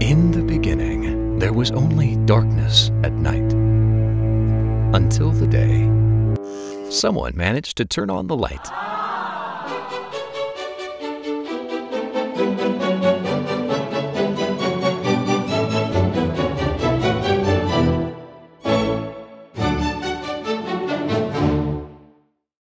In the beginning, there was only darkness at night. Until the day, someone managed to turn on the light.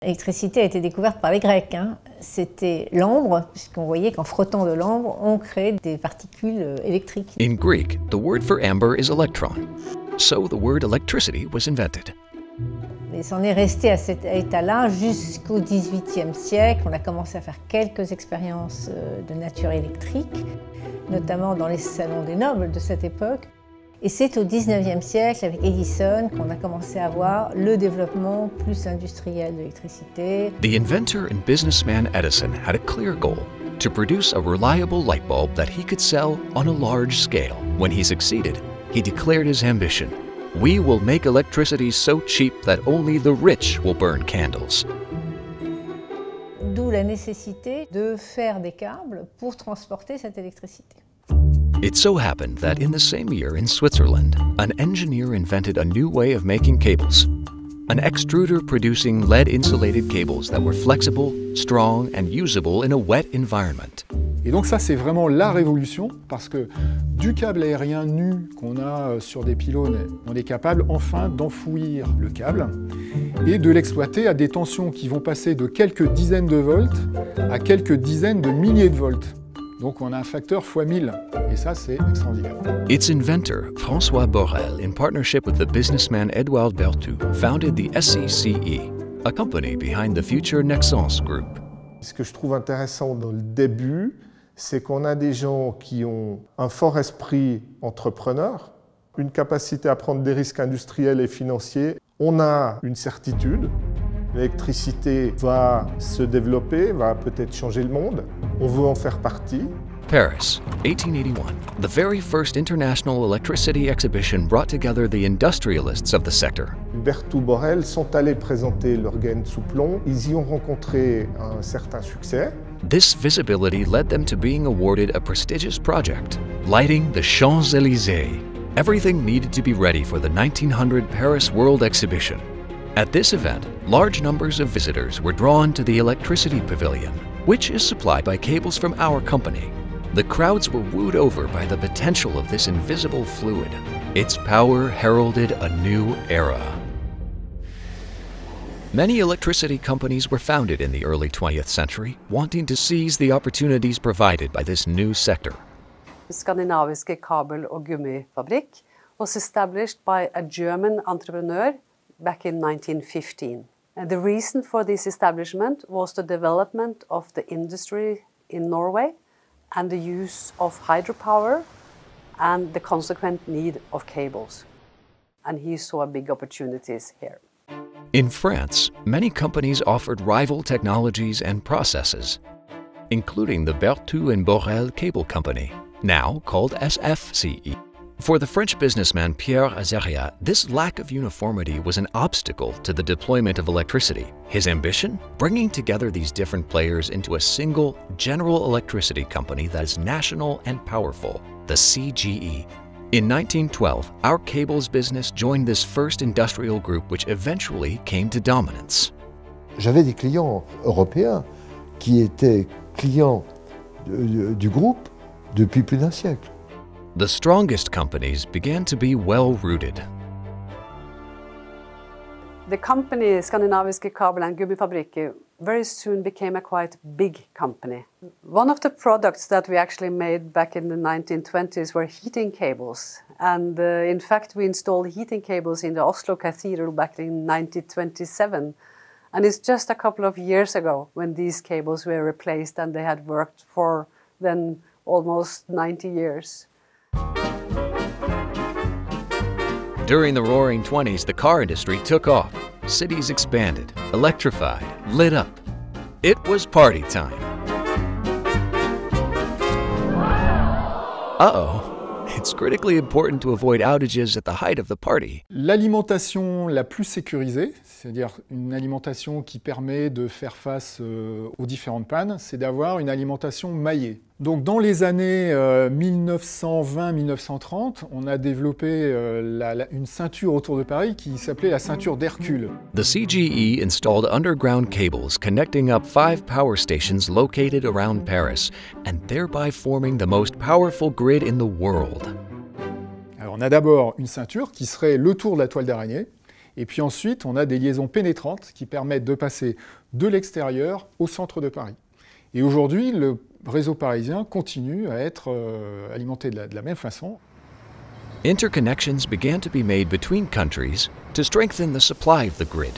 L'électricité a été découverte par les Grecs. C'était l'ambre, puisqu'on voyait qu'en frottant de l'ambre, on créait des particules électriques. In Greek, the word for amber is electron. So the word electricity was invented. Et c'en est resté à cet état-là jusqu'au XVIIIe siècle. On a commencé à faire quelques expériences de nature électrique, notamment dans les salons des nobles de cette époque. Et c'est au XIXe siècle, avec Edison, qu'on a commencé à voir le développement plus industriel de l'électricité. The inventor and businessman Edison had a clear goal: to produce a reliable light bulb that he could sell on a large scale. When he succeeded, he declared his ambition: "We will make electricity so cheap that only the rich will burn candles." D'où la nécessité de faire des câbles pour transporter cette électricité. It so happened that in the same year in Switzerland, an engineer invented a new way of making cables. An extruder producing lead-insulated cables that were flexible, strong, and usable in a wet environment. Et donc ça, c'est vraiment la révolution, parce que du câble aérien nu qu'on a sur des pylônes, on est capable enfin d'enfouir le câble et de l'exploiter à des tensions qui vont passer de quelques dizaines de volts à quelques dizaines de milliers de volts. Donc on a un facteur fois 1000, et ça c'est extraordinaire. Its inventor, François Borel, in partnership with the businessman Edouard Berthoud, founded the SECE, a company behind the future Nexans Group. Ce que je trouve intéressant dans le début, c'est qu'on a des gens qui ont un fort esprit entrepreneur, une capacité à prendre des risques industriels et financiers. On a une certitude. L'électricité va se développer, va peut-être changer le monde. On veut en faire partie. Paris, 1881. The very first international electricity exhibition brought together the industrialists of the sector. Berthoud Borel sont allés présenter leur gaine sous plomb. Ils y ont rencontré un certain succès. This visibility led them to being awarded a prestigious project, lighting the Champs-Élysées. Everything needed to be ready for the 1900 Paris World Exhibition. At this event, large numbers of visitors were drawn to the Electricity Pavilion, which is supplied by cables from our company. The crowds were wooed over by the potential of this invisible fluid. Its power heralded a new era. Many electricity companies were founded in the early 20th century, wanting to seize the opportunities provided by this new sector. Skandinaviske kabel- og gummifabrikk was established by a German entrepreneur back in 1915. And the reason for this establishment was the development of the industry in Norway and the use of hydropower and the consequent need of cables. And he saw big opportunities here. In France, many companies offered rival technologies and processes, including the Berthoud and Borel Cable Company, now called SFCE. For the French businessman Pierre Azariat, this lack of uniformity was an obstacle to the deployment of electricity. His ambition? Bringing together these different players into a single general electricity company that is national and powerful, the CGE. In 1912, our cables business joined this first industrial group which eventually came to dominance. J'avais des clients européens qui étaient clients du groupe depuis plus d'un siècle. The strongest companies began to be well-rooted. The company Skandinaviske Kabel- and Gummifabrikker very soon became a quite big company. One of the products that we actually made back in the 1920s were heating cables. And in fact, we installed heating cables in the Oslo Cathedral back in 1927. And it's just a couple of years ago when these cables were replaced and they had worked for then almost 90 years. During the Roaring 20s, the car industry took off. Cities expanded, electrified, lit up. It was party time. Uh-oh, it's critically important to avoid outages at the height of the party. L'alimentation la plus sécurisée, c'est-à-dire une alimentation qui permet de faire face aux différentes pannes, c'est d'avoir une alimentation maillée. Donc dans les années 1920-1930, on a développé une ceinture autour de Paris qui s'appelait la ceinture d'Hercule. The CGE installed underground cables connecting up 5 power stations located around Paris, and thereby forming the most powerful grid in the world. Alors on a d'abord une ceinture qui serait le tour de la toile d'araignée, et puis ensuite on a des liaisons pénétrantes qui permettent de passer de l'extérieur au centre de Paris. Et aujourd'hui, le réseau parisien continue à être alimenté de la même façon. Interconnections began to be made between countries to strengthen the supply of the grid.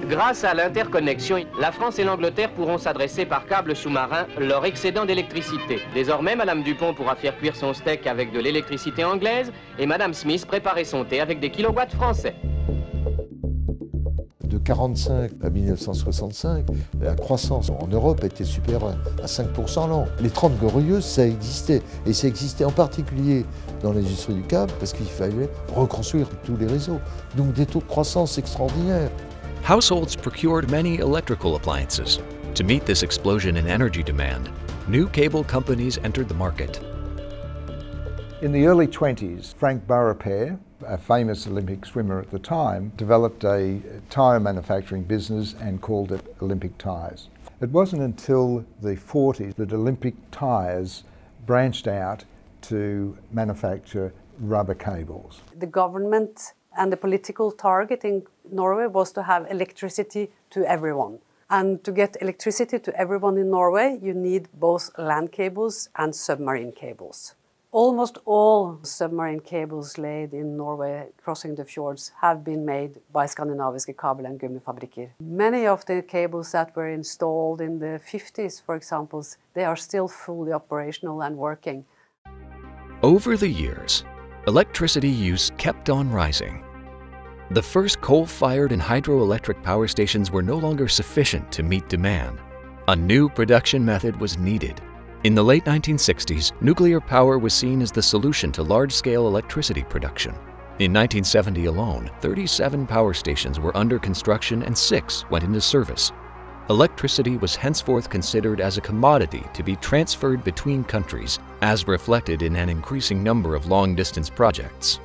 Grâce à l'interconnexion, la France et l'Angleterre pourront s'adresser par câble sous-marin leur excédent d'électricité. Désormais, Madame Dupont pourra faire cuire son steak avec de l'électricité anglaise et Madame Smith préparer son thé avec des kilowatts français. De 1945 à 1965, la croissance en Europe était supérieure à 5% l'an. Les 30 glorieuses, ça existait. Et ça existait en particulier dans l'industrie du câble parce qu'il fallait reconstruire tous les réseaux. Donc des taux de croissance extraordinaires. Households procured many electrical appliances. To meet this explosion in energy demand, new cable companies entered the market. In the early 20s, Frank Beaurepaire, a famous Olympic swimmer at the time, developed a tyre manufacturing business and called it Olympic Tyres. It wasn't until the 40s that Olympic Tyres branched out to manufacture rubber cables. The government and the political target in Norway was to have electricity to everyone. And to get electricity to everyone in Norway, you need both land cables and submarine cables. Almost all submarine cables laid in Norway crossing the fjords have been made by Skandinaviske Kabel- and Gummifabrikker. Many of the cables that were installed in the 50s, for example, they are still fully operational and working. Over the years, electricity use kept on rising. The first coal-fired and hydroelectric power stations were no longer sufficient to meet demand. A new production method was needed. In the late 1960s, nuclear power was seen as the solution to large-scale electricity production. In 1970 alone, 37 power stations were under construction and 6 went into service. Electricity was henceforth considered as a commodity to be transferred between countries, as reflected in an increasing number of long-distance projects.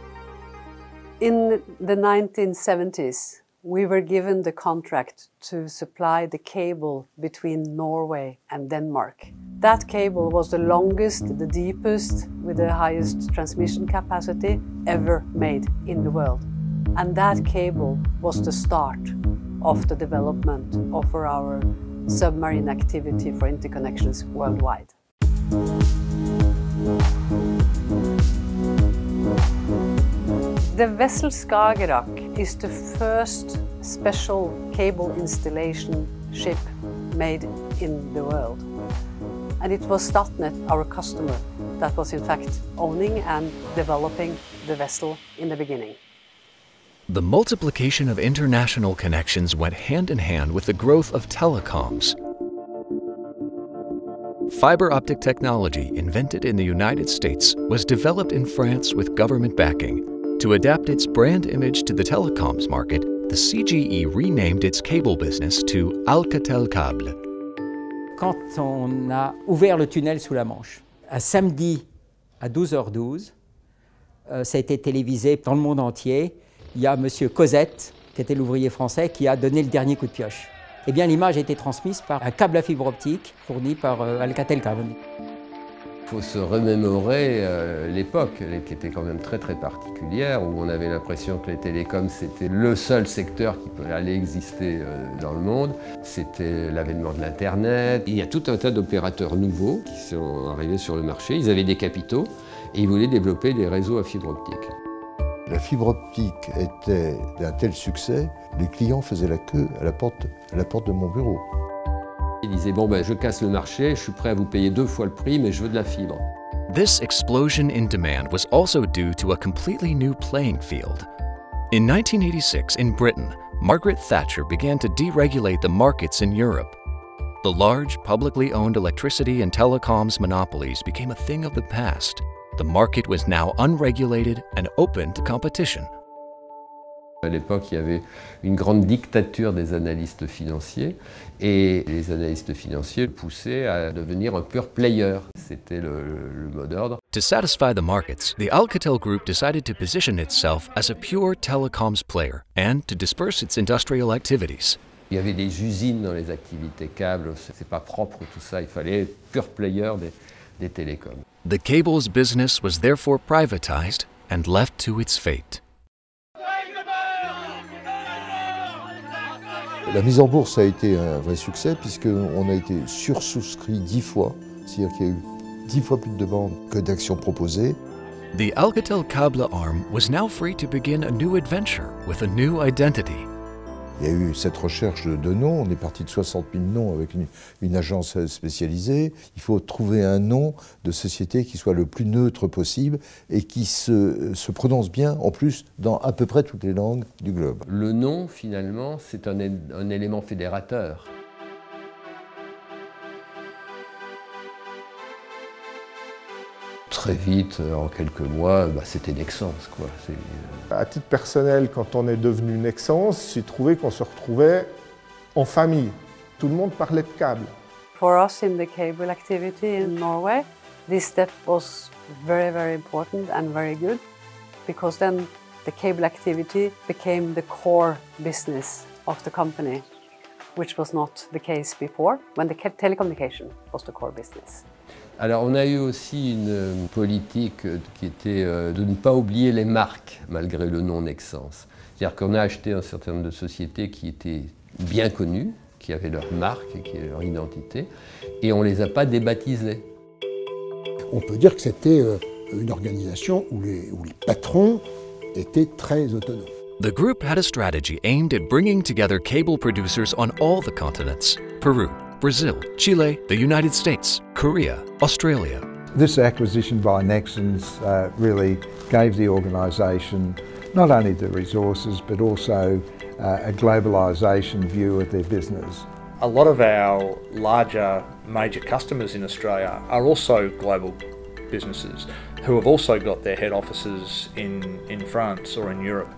In the 1970s, we were given the contract to supply the cable between Norway and Denmark. That cable was the longest, the deepest, with the highest transmission capacity ever made in the world. And that cable was the start of the development of our submarine activity for interconnections worldwide. The vessel Skagerrak is the first special cable installation ship made in the world. And it was Statnett, our customer, that was in fact owning and developing the vessel in the beginning. The multiplication of international connections went hand in hand with the growth of telecoms. Fiber optic technology invented in the United States was developed in France with government backing. To adapt its brand image to the telecoms market, the CGE renamed its cable business to Alcatel Cable. Quand on a ouvert le tunnel sous la Manche, un samedi à 12h12, ça a été télévisé dans le monde entier. Il y a M. Cosette, qui était l'ouvrier français, qui a donné le dernier coup de pioche. Eh bien, l'image a été transmise par un câble à fibre optique fourni par Alcatel Cable. Il faut se remémorer l'époque, qui était quand même très particulière, où on avait l'impression que les télécoms c'était le seul secteur qui allait exister dans le monde. C'était l'avènement de l'Internet. Il y a tout un tas d'opérateurs nouveaux qui sont arrivés sur le marché. Ils avaient des capitaux et ils voulaient développer des réseaux à fibre optique. La fibre optique était d'un tel succès, les clients faisaient la queue à la porte de mon bureau. Ils disaient, bon je casse le marché, je suis prêt à vous payer 2 fois le prix, mais je veux de la fibre. This explosion in demand was also due to a completely new playing field. In 1986, in Britain, Margaret Thatcher began to deregulate the markets in Europe. The large, publicly owned electricity and telecoms monopolies became a thing of the past. The market was now unregulated and open to competition. À l'époque, il y avait une grande dictature des analystes financiers et les analystes financiers poussaient à devenir un pure player. C'était le mot d'ordre. To satisfy the markets, the Alcatel Group decided to position itself as a pure telecoms player and to disperse its industrial activities. Il y avait des usines dans les activités câbles, c'est pas propre tout ça, il fallait être pure player des télécoms. The cables business was therefore privatized and left to its fate. La mise en bourse a été un vrai succès puisqu'on a été sursouscrit 10 fois, c'est-à-dire qu'il y a eu 10 fois plus de demandes que d'actions proposées. The Alcatel Cable arm was now free to begin a new adventure with a new identity. Il y a eu cette recherche de noms, on est parti de 60 000 noms avec une agence spécialisée. Il faut trouver un nom de société qui soit le plus neutre possible et qui se prononce bien, en plus, dans à peu près toutes les langues du globe. Le nom, finalement, c'est un élément fédérateur. Très vite, en quelques mois, c'était Nexans, quoi. À titre personnel, quand on est devenu Nexans, j'ai trouvé qu'on se retrouvait en famille. Tout le monde parlait de câbles. For us in the cable activity in Norway, this step was very, very important and very good, because then the cable activity became the core business of the company, which was not the case before, when the telecommunication was the core business. Alors on a eu aussi une politique qui était de ne pas oublier les marques malgré le nom Nexans. C'est-à-dire qu'on a acheté un certain nombre de sociétés qui étaient bien connues, qui avaient leur marque et qui avaient leur identité, et on ne les a pas débaptisées. On peut dire que c'était une organisation où les patrons étaient très autonomes. The group had a strategy aimed at bringing together cable producers on all the continents: Peru, Brazil, Chile, the United States, Korea, Australia. This acquisition by Nexans really gave the organisation not only the resources but also a globalisation view of their business. A lot of our larger major customers in Australia are also global businesses who have also got their head offices in France or in Europe,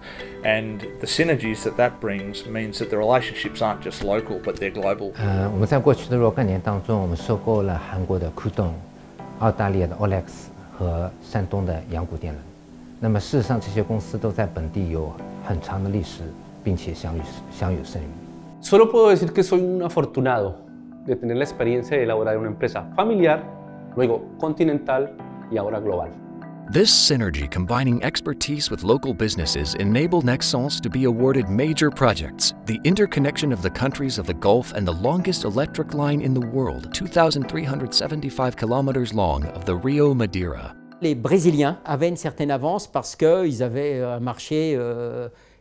and the synergies that brings means that the relationships aren't just local but they're global. 我们在过去的若干年当中，我们收购了韩国的酷动、澳大利亚的 Olex 和山东的阳谷电能。那么事实上，这些公司都在本地有很长的历史，并且享有盛誉。Solo puedo decir que soy un afortunado de tener la experiencia de elaborar una empresa familiar, luego continental y ahora global. This synergy combining expertise with local businesses enabled Nexans to be awarded major projects, the interconnection of the countries of the Gulf and the longest electric line in the world, 2,375 kilometers long, of the Rio Madeira. Les Brésiliens avaient une certaine avance parce qu'ils avaient un marché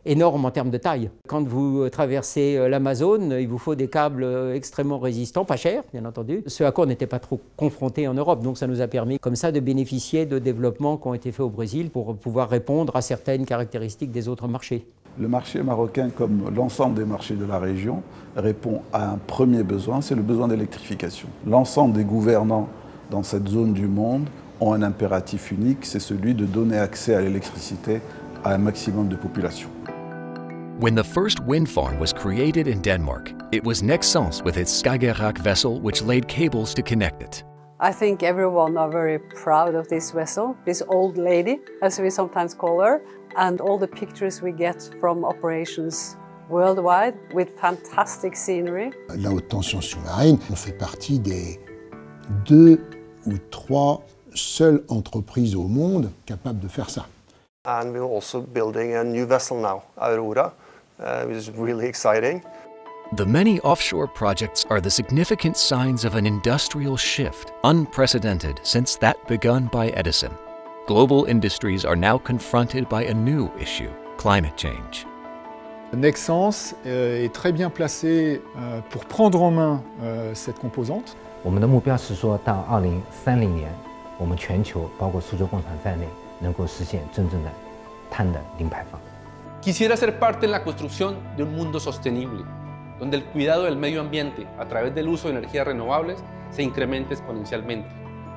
énorme en termes de taille. Quand vous traversez l'Amazone, il vous faut des câbles extrêmement résistants, pas chers bien entendu, ce à quoi on n'était pas trop confronté en Europe. Donc ça nous a permis comme ça de bénéficier de développements qui ont été faits au Brésil pour pouvoir répondre à certaines caractéristiques des autres marchés. Le marché marocain, comme l'ensemble des marchés de la région, répond à un premier besoin, c'est le besoin d'électrification. L'ensemble des gouvernants dans cette zone du monde ont un impératif unique, c'est celui de donner accès à l'électricité à un maximum de population. When the first wind farm was created in Denmark, it was Nexans with its Skagerrak vessel which laid cables to connect it. I think everyone are very proud of this vessel, this old lady, as we sometimes call her, and all the pictures we get from operations worldwide with fantastic scenery. La haute tension sous-marine, on fait partie des 2 ou 3 seules entreprises au monde capables de faire ça. And we're also building a new vessel now, Aurora, which is really exciting. The many offshore projects are the significant signs of an industrial shift, unprecedented since that begun by Edison. Global industries are now confronted by a new issue, climate change. Nexans est très bien placé pour prendre en main cette composante. 我们的目标是说到2030年，我们全球包括苏州工厂在内，能够实现真正的碳的零排放。 Quisiera ser parte en la construcción de un mundo sostenible, donde el cuidado del medio ambiente a través del uso de energías renovables se incremente exponencialmente.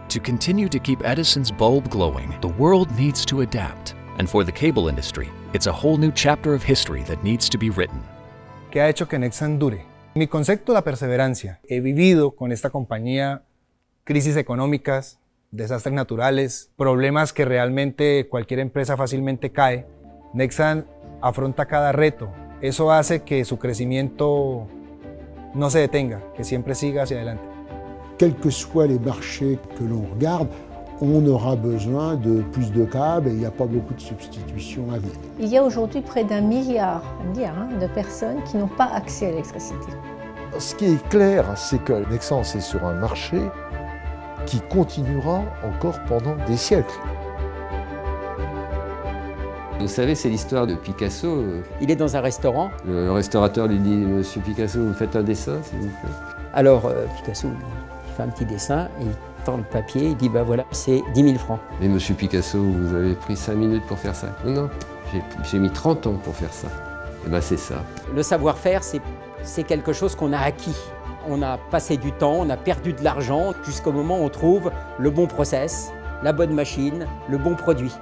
To continue to keep Edison's bulb glowing, the world needs to adapt. And for the cable industry, It's a whole new chapter of history that needs to be written. ¿Qué ha hecho que Nexans dure? Mi concepto, la perseverancia. He vivido con esta compañía crisis económicas, desastres naturales, problemas que realmente cualquier empresa fácilmente cae. Nexans afronta cada reto. Eso hace que su crecimiento no se detenga, que siempre siga hacia adelante. Quels que soient les marchés que l'on regarde, on aura besoin de plus de câbles et il n'y a pas beaucoup de substitutions à venir. Il y a aujourd'hui près d'un milliard de personnes qui n'ont pas accès à l'électricité. Ce qui est clair, c'est que Nexans est sur un marché qui continuera encore pendant des siècles. Vous savez, c'est l'histoire de Picasso. Il est dans un restaurant. Le restaurateur lui dit « Monsieur Picasso, vous me faites un dessin, s'il vous plaît ?» Alors Picasso il fait un petit dessin, il tend le papier, il dit « ben voilà, c'est 10 000 francs ». Mais Monsieur Picasso, vous avez pris 5 minutes pour faire ça. Non, j'ai mis 30 ans pour faire ça. Et ben c'est ça. Le savoir-faire, c'est quelque chose qu'on a acquis. On a passé du temps, on a perdu de l'argent, jusqu'au moment où on trouve le bon process, la bonne machine, le bon produit.